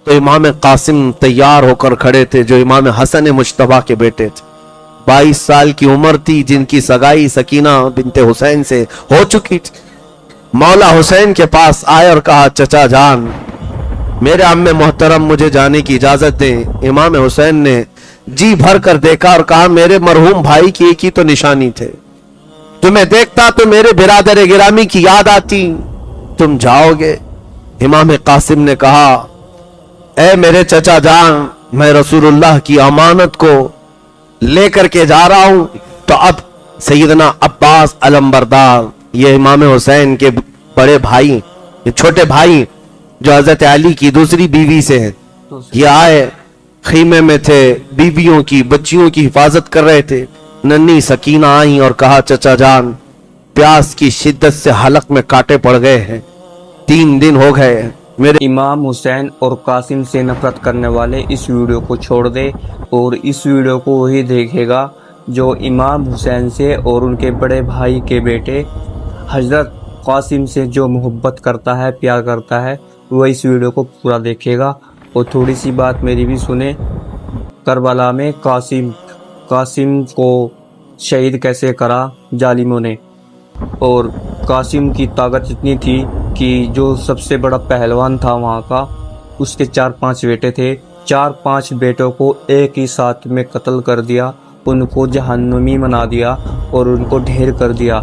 تو امام قاسم تیار ہو کر کھڑے تھے جو امام حسن مجتبیٰ کے بیٹے تھے. 22 سال کی عمر تھی جن کی سگائی سکینہ بنت حسین سے ہو چکی تھی. مولا حسین کے پاس آئے اور کہا چچا جان میرے عم محترم مجھے جانے کی اجازت دیں. امام حسین نے جی بھر کر دیکھا اور کہا میرے مرحوم بھائی کی ایک ہی تو نشانی تھے, تمہیں دیکھتا تو میرے برادر گرامی کی یاد آتی, تم جاؤ گے. امام قاسم نے کہا اے میرے چچا جان میں رسول اللہ کی امانت کو لے کر کے جا رہا ہوں. تو اب سیدنا عباس علمبردار یہ امام حسین کے بڑے بھائی, یہ چھوٹے بھائی جو حضرت علی کی دوسری بیوی سے ہیں, یہ آئے خیمے میں تھے, بیویوں کی بچیوں کی حفاظت کر رہے تھے. ننھی سکینہ آئیں اور کہا چچا جان پیاس کی شدت سے حلق میں کانٹے پڑ گئے ہیں, 3 دن ہو گئے. میرے امام حسین اور قاسم سے نفرت کرنے والے اس ویڈیو کو چھوڑ دے اور اس ویڈیو کو وہی دیکھے گا جو امام حسین سے اور ان کے بڑے بھائی کے بیٹے حضرت قاسم سے جو محبت کرتا ہے, پیار کرتا ہے, وہ اس ویڈیو کو پورا دیکھے گا. اور تھوڑی سی بات میری بھی سنیں, کربلا میں قاسم کو شہید کیسے کرا ظالموں نے. اور قاسم کی طاقت اتنی تھی کہ جو سب سے بڑا پہلوان تھا وہاں کا, اس کے 4-5 بیٹے تھے, 4-5 بیٹوں کو ایک ہی ساتھ میں قتل کر دیا, ان کو جہنمی بنا دیا اور ان کو ڈھیر کر دیا.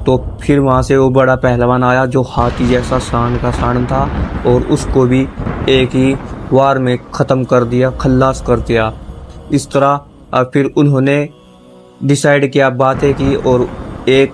تو پھر وہاں سے وہ بڑا پہلوان آیا جو ہاتھی جیسا سانڈ کا سانڈ تھا, اور اس کو بھی ایک ہی وار میں ختم کر دیا, خلاص کر دیا. اس طرح پھر انہوں نے ڈیسائیڈ کیا, باتیں کی اور ایک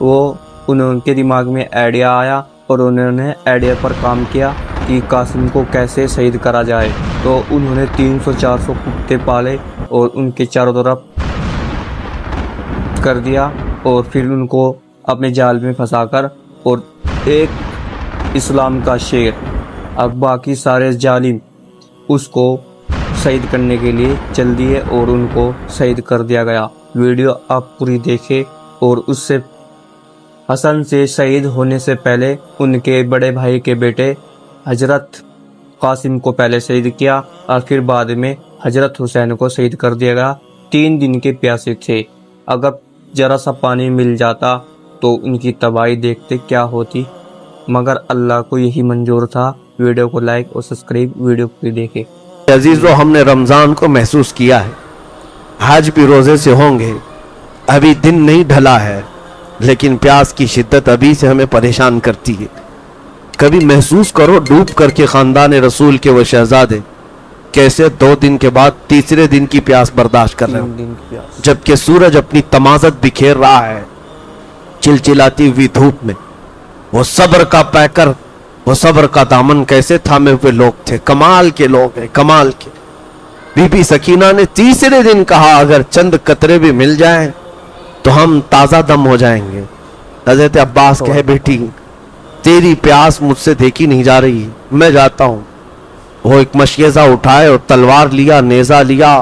وہ ان کے دماغ میں آئیڈیا آیا اور انہوں نے آئیڈیا پر کام کیا کہ قاسم کو کیسے شہید کرا جائے. تو انہوں نے 300-400 کتے پالے اور ان کے چاروں طرف کر دیا, اور پھر ان کو اپنے جال میں پھنسا کر, اور ایک اسلام کا شیر, اب باقی سارے ظالم اس کو شہید کرنے کے لیے چل دیے اور ان کو شہید کر دیا گیا. ویڈیو آپ پوری دیکھیں. اور اس سے حسن سے شہید ہونے سے پہلے ان کے بڑے بھائی کے بیٹے حضرت قاسم کو پہلے شہید کیا اور پھر بعد میں حضرت حسین کو شہید کر دیا گیا. 3 دن کے پیاسے تھے, اگر ذرا سا پانی مل جاتا تو ان کی تباہی دیکھتے کیا ہوتی, مگر اللہ کو یہی منظور تھا. ویڈیو کو لائک اور سبسکرائب, ویڈیو کو دیکھیں. عزیزو ہم نے رمضان کو محسوس کیا ہے, حج بھی روزے سے ہوں گے, ابھی دن نہیں ڈھلا ہے, لیکن پیاس کی شدت ابھی سے ہمیں پریشان کرتی ہے. کبھی محسوس کرو ڈوب کر کے خاندان رسول کے وہ شہزادے کیسے 2 دن کے بعد تیسرے دن کی پیاس برداشت کر رہے ہیں, جبکہ سورج اپنی تمازت بکھیر رہا ہے چلچلاتی ہوئی دھوپ میں. وہ صبر کا پیکر, وہ صبر کا دامن کیسے تھامے ہوئے لوگ تھے, کمال کے لوگ ہیں, کمال کے. بی بی سکینہ نے تیسرے دن کہا اگر چند قطرے بھی مل جائیں تو ہم تازہ دم ہو جائیں گے. حضرت عباس کہے بیٹی تیری پیاس مجھ سے دیکھی نہیں جا رہی, میں جاتا ہوں. وہ ایک مشیزہ اٹھائے اور تلوار لیا, نیزہ لیا,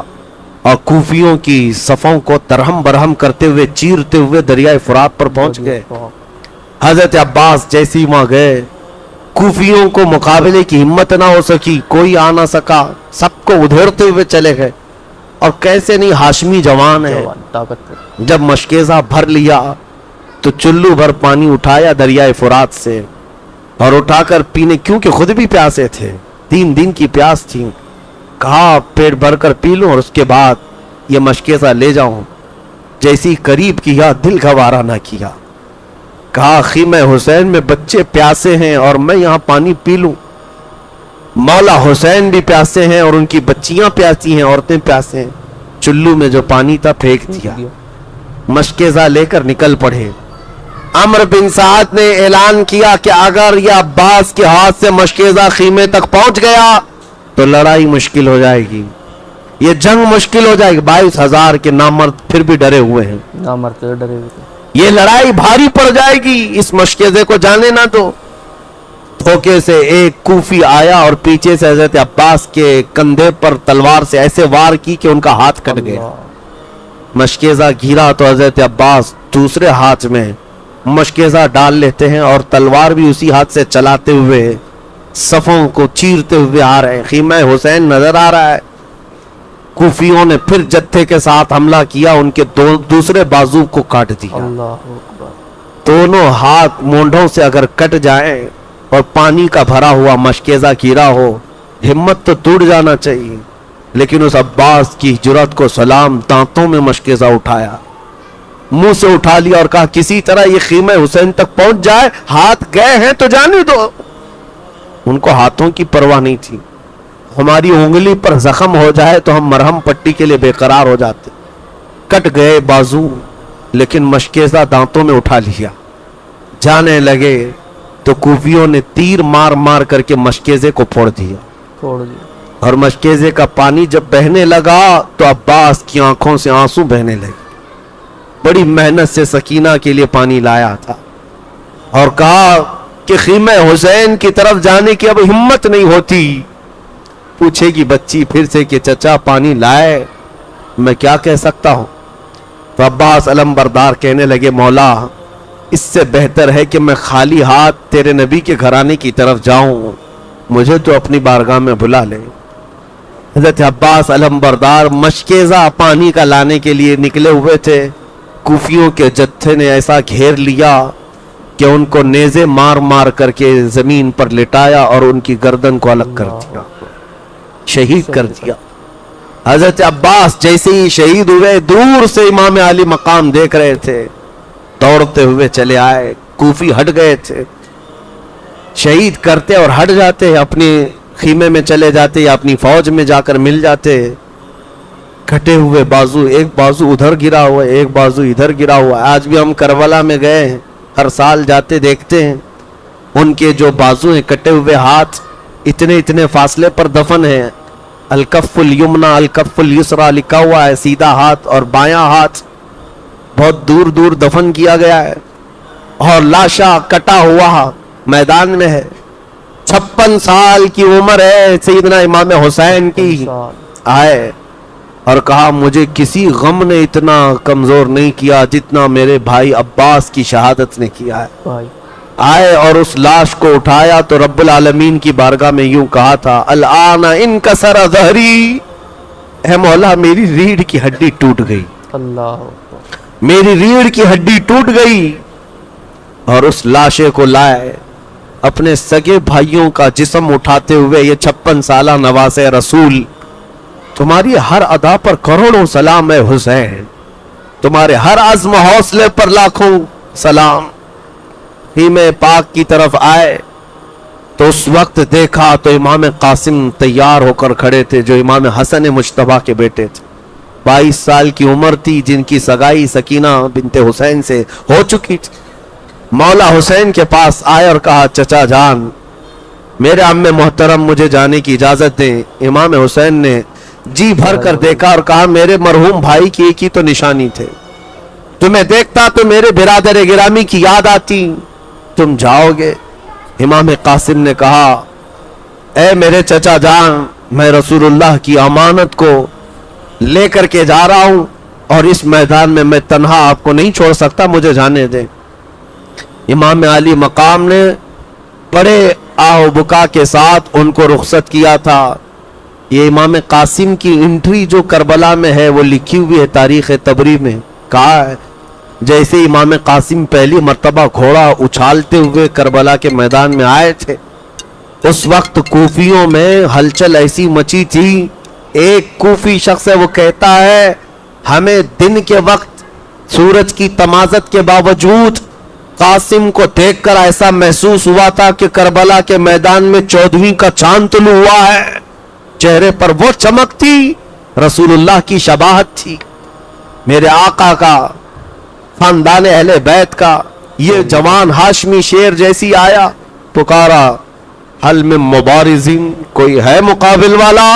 اور کوفیوں کی صفوں کو درہم برہم کرتے ہوئے چیرتے ہوئے دریائے فرات پر پہنچ گئے. حضرت عباس جیسی وہاں گئے, کوفیوں کو مقابلے کی ہمت نہ ہو سکی, کوئی آ نہ سکا, سب کو ادھیڑتے ہوئے چلے گئے. اور کیسے نہیں ہاشمی جوان ہے, جب مشکیزہ بھر لیا تو چلو بھر پانی اٹھایا دریائے فرات سے اور اٹھا کر پینے, کیونکہ خود بھی پیاسے تھے, 3 دن کی پیاس تھی. کہا پیٹ بھر کر پی لوں اور اس کے بعد یہ مشکیزہ لے جاؤں. جیسی قریب کیا دل گوارا نہ کیا. کہا خیمہ حسین میں بچے پیاسے ہیں اور میں یہاں پانی پی لوں. مولا حسین بھی پیاسے ہیں اور ان کی بچیاں پیاسی ہیں, عورتیں پیاسے ہیں. چلو میں جو پانی تھا پھینک دیا, مشکیزہ لے کر نکل پڑے. عمرو بن سعد نے اعلان کیا کہ اگر یہ عباس کے ہاتھ سے مشکیزہ خیمے تک پہنچ گیا تو لڑائی مشکل ہو جائے گی, یہ جنگ مشکل ہو جائے گی. 22,000 کے نامرد پھر بھی ڈرے ہوئے ہیں, یہ لڑائی بھاری پڑ جائے گی, اس مشکیزے کو جانے نہ دو. دھوکے سے ایک کوفی آیا اور پیچھے سے حضرت عباس کے کندھے پر تلوار سے ایسے وار کی کہ ان کا ہاتھ کٹ گیا. مشکیزہ گھیرا تو حضرت عباس دوسرے ہاتھ میں مشکیزہ ڈال لیتے ہیں اور تلوار بھی اسی ہاتھ سے چلاتے ہوئے صفوں کو چیرتے ہوئے آ رہے ہیں. خیمہ حسین نظر آ رہا ہے. کوفیوں نے پھر جتھے کے ساتھ حملہ کیا, ان کے دوسرے بازو کو کاٹ دیا. اللہ اکبر. دونوں ہاتھ مونڈھوں سے اگر کٹ جائیں اور پانی کا بھرا ہوا مشکیزہ گرا ہو, ہمت تو ٹوٹ جانا چاہیے. لیکن اس عباس کی جرأت کو سلام, دانتوں میں مشکیزہ اٹھایا, منہ سے اٹھا لیا اور کہا کسی طرح یہ خیمہ حسین تک پہنچ جائے, ہاتھ گئے ہیں تو جانے دو. ان کو ہاتھوں کی پرواہ نہیں تھی. ہماری انگلی پر زخم ہو جائے تو ہم مرہم پٹی کے لیے بے قرار ہو جاتے. کٹ گئے بازو, لیکن مشکیزہ دانتوں میں اٹھا لیا. جانے لگے تو کوفیوں نے تیر مار مار کر کے مشکیزے کو پھوڑ دیا. چھوڑ دیا. اور مشکیزے کا پانی جب بہنے لگا تو عباس کی آنکھوں سے آنسو بہنے لگے. بڑی محنت سے سکینہ کے لیے پانی لایا تھا اور کہا کہ خیمہ حسین کی طرف جانے کی اب ہمت نہیں ہوتی. پوچھے گی بچی پھر سے کہ چچا پانی لائے, میں کیا کہہ سکتا ہوں. تو عباس علم بردار کہنے لگے مولا اس سے بہتر ہے کہ میں خالی ہاتھ تیرے نبی کے گھرانے کی طرف جاؤں, مجھے تو اپنی بارگاہ میں بلا لے. حضرت عباس علم بردار مشکیزہ پانی کا لانے کے لیے نکلے ہوئے تھے. کوفیوں کے جتھے نے ایسا گھیر لیا کہ ان کو نیزے مار مار کر کے زمین پر لٹایا اور ان کی گردن کو الگ کر دیا, شہید کر دیا. حضرت عباس جیسے ہی شہید ہوئے دور سے امام علی مقام دیکھ رہے تھے, دوڑتے ہوئے چلے آئے. کوفی ہٹ گئے تھے, شہید کرتے اور ہٹ جاتے, اپنے خیمے میں چلے جاتے یا اپنی فوج میں جا کر مل جاتے. کٹے ہوئے بازو, ایک بازو ادھر گرا ہوا ہے, ایک بازو ادھر گرا ہوا ہے. آج بھی ہم کربلا میں گئے ہیں, ہر سال جاتے دیکھتے ہیں, ان کے جو بازو ہیں کٹے ہوئے ہاتھ اتنے فاصلے پر دفن ہیں. الکف الیمنا الکف الیسرا لکھا ہوا ہے, سیدھا ہاتھ اور بایاں ہاتھ بہت دور دور دفن کیا گیا ہے. اور لاشا کٹا ہوا میدان میں ہے. 56 سال کی عمر ہے سیدنا امام حسین کی. آئے اور کہا مجھے کسی غم نے اتنا کمزور نہیں کیا جتنا میرے بھائی عباس کی شہادت نے کیا ہے. آئے اور اس لاش کو اٹھایا تو رب العالمین کی بارگاہ میں یوں کہا تھا الآن انکسر ظہری, اے مولا میری ریڑھ کی ہڈی ٹوٹ گئی, اللہ میری ریڑھ کی ہڈی ٹوٹ گئی. اور اس لاشے کو لائے, اپنے سگے بھائیوں کا جسم اٹھاتے ہوئے یہ 56 سالہ نواز رسول, تمہاری ہر ادا پر کروڑوں سلام ہے حسین, تمہارے ہر عزم حوصلے پر لاکھوں سلام. خیمہ پاک کی طرف آئے تو اس وقت دیکھا تو امام قاسم تیار ہو کر کھڑے تھے, جو امام حسن مجتبیٰ کے بیٹے تھے. 22 سال کی عمر تھی, جن کی سگائی سکینہ بنت حسین سے ہو چکی تھی. مولا حسین کے پاس آئے اور کہا چچا جان میرے عم محترم مجھے جانے کی اجازت دیں. امام حسین نے جی بھر کر دیکھا اور کہا میرے مرحوم بھائی کی ایک ہی تو نشانی تھے, تمہیں دیکھتا تو میرے برادر گرامی کی یاد آتی, تم جاؤ گے. امام قاسم نے کہا اے میرے چچا جان, میں رسول اللہ کی امانت کو لے کر کے جا رہا ہوں اور اس میدان میں میں تنہا آپ کو نہیں چھوڑ سکتا, مجھے جانے دیں. امام علی مقام نے بڑے آہ بکا کے ساتھ ان کو رخصت کیا تھا. یہ امام قاسم کی انٹری جو کربلا میں ہے وہ لکھی ہوئی ہے تاریخ تبری میں. کہا ہے جیسے امام قاسم پہلی مرتبہ گھوڑا اچھالتے ہوئے کربلا کے میدان میں آئے تھے, اس وقت کوفیوں میں ہلچل ایسی مچی تھی. ایک کوفی شخص ہے, وہ کہتا ہے ہمیں دن کے وقت سورج کی تمازت کے باوجود قاسم کو دیکھ کر ایسا محسوس ہوا تھا کہ کربلا کے میدان میں 14ویں کا چاند طلوع ہوا ہے. چہرے پر وہ چمک تھی, رسول اللہ کی شباہت تھی, میرے آقا کا, خاندان اہل بیت کا. یہ جوان ہاشمی شیر جیسی آیا, پکارا حل من مبارزین, کوئی ہے مقابل والا؟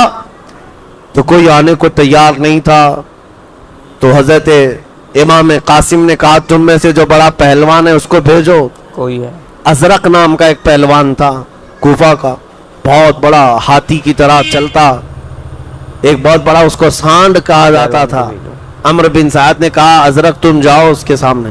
تو کوئی آنے کو تیار نہیں تھا. تو حضرت امام قاسم نے کہا تم میں سے جو بڑا پہلوان ہے اس کو بھیجو. کوئی ہے. ازرق نام کا ایک پہلوان تھا کوفہ کا, بہت بڑا ہاتھی کی طرح چلتا, ایک بہت بڑا اس کو سانڈ کہا جاتا تھا. عمرو بن سعد نے کہا ازرق تم جاؤ اس کے سامنے.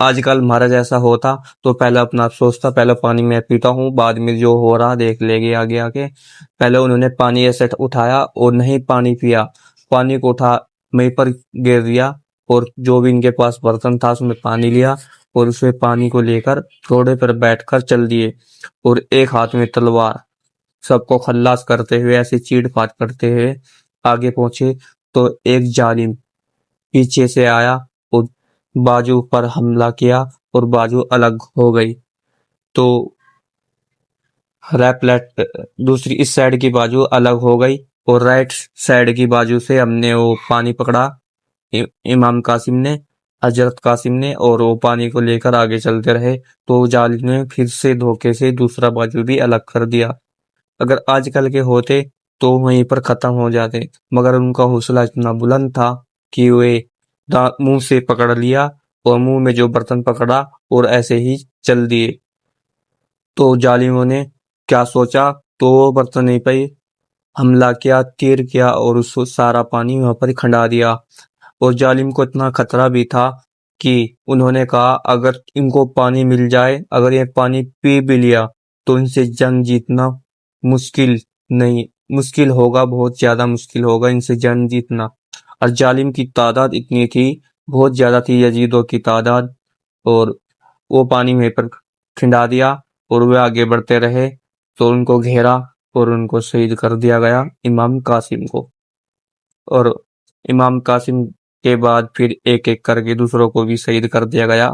آج کل ہمارا جیسا ہوتا تو پہلے اپنا افسوس تھا، پہلے پانی میں پیتا ہوں، بعد میں جو ہو رہا دیکھ لے گے آگے آگے۔ پہلے انہوں نے پانی ایسے اٹھایا اور نہیں پانی پیا، پانی کو اٹھا وہیں پر گر دیا، اور جو بھی ان کے پاس برتن تھا اس میں پانی لیا، اور اس میں پانی کو لے کر گھوڑے پر بیٹھ کر چل دیے، اور ایک ہاتھ میں تلوار، سب کو خلاص کرتے ہوئے ایسے چیڑ پھاڑ کرتے ہوئے آگے پہنچے تو ایک ظالم پیچھے سے آیا اور بازو پر حملہ کیا اور بازو الگ ہو گئی۔ تو دوسری اس سائیڈ کی بازو الگ ہو گئی، اور رائٹ سائیڈ کی بازو سے ہم نے وہ پانی پکڑا، امام قاسم نے، حضرت قاسم نے، اور وہ پانی کو لے کر آگے چلتے رہے، تو ظالم نے پھر سے دھوکے سے دوسرا بازو بھی الگ کر دیا۔ اگر آج کل کے ہوتے تو وہیں پر ختم ہو جاتے، مگر ان کا حوصلہ اتنا بلند تھا کہ وہ منہ سے پکڑ لیا، اور منہ میں جو برتن پکڑا اور ایسے ہی چل دیے۔ تو ظالموں نے کیا سوچا، تو وہ برتن نہیں پہ حملہ کیا، تیر کیا، اور اس کو سارا پانی وہاں پر کھنڈا دیا۔ اور ظالم کو اتنا خطرہ بھی تھا کہ انہوں نے کہا اگر ان کو پانی مل جائے، اگر یہ پانی پی بھی لیا تو ان سے جنگ جیتنا مشکل ہوگا، بہت زیادہ مشکل ہوگا ان سے جنگ جیتنا۔ اور ظالم کی تعداد اتنی تھی، بہت زیادہ تھی یزیدوں کی تعداد، اور وہ پانی میں پر کھنڈا دیا، اور وہ آگے بڑھتے رہے تو ان کو گھیرا اور ان کو شہید کر دیا گیا، امام قاسم کو۔ اور امام قاسم کے بعد پھر ایک ایک کر کے دوسروں کو بھی شہید کر دیا گیا۔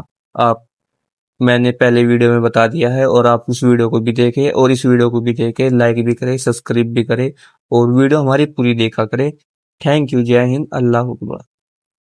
میں نے پہلے ویڈیو میں بتا دیا ہے، اور آپ اس ویڈیو کو بھی دیکھیں، اور اس ویڈیو کو بھی دیکھیں، لائک بھی کریں، سبسکرائب بھی کریں، اور ویڈیو ہماری پوری دیکھا کریں۔ Thank you, J Hind, Allah Akbar.